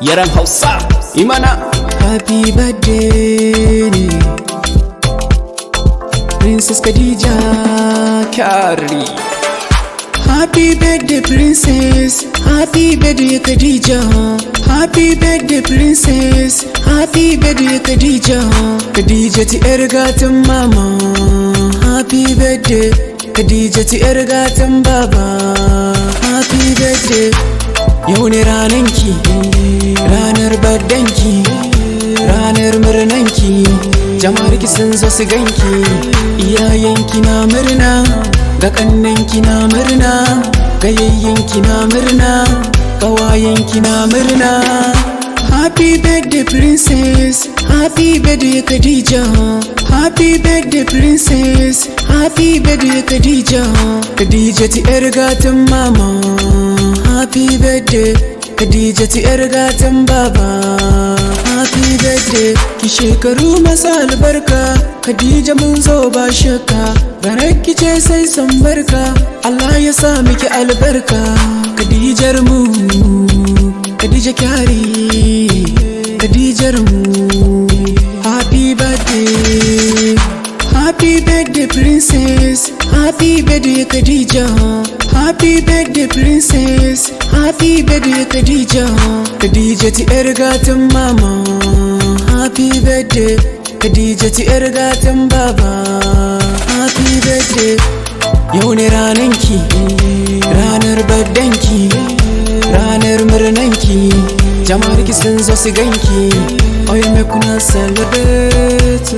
yaran Hausa imana. Happy birthday ne Princess Khadija Kyari. Happy birthday Princess, happy birthday Khadija. Happy birthday Princess, happy birthday Khadija. Khadija ti yar gatan mama. Happy birthday Khadija ti yar gatan baba. Happy birthday. Yau ne rananki, ranar baddanki, ranar murnanki. Jama'arki sun zo su ganki, iyayenki na murna, ga kannanki na murna, ga yayyenki na murna, ƙawayenki na murna. Happy birthday Princess, happy birthday Khadija. Happy birthday Princess, happy birthday Khadija. Khadija ti yar gatan mama. Happy birthday Khadija ti yar gatan baba. Happy birthday ki shekaru masu albarka. Khadija mun zo ba shakka, baraki ce sai san barka. Allah ya sa miki albarka. Khadijar mu, Khadija Kyari, Khadijar mu. Happy birthday, happy birthday Princess, happy birthday Khadija. Happy birthday Princess, happy birthday Khadija. Khadija ti yar gatan mama. Happy birthday Khadija ti yar gatan baba. Happy birthday. Yau ne rananki, ranar baddanki, ranar murnanki. Jama'arki sun zo su ganki. Oh, you make una celebrate.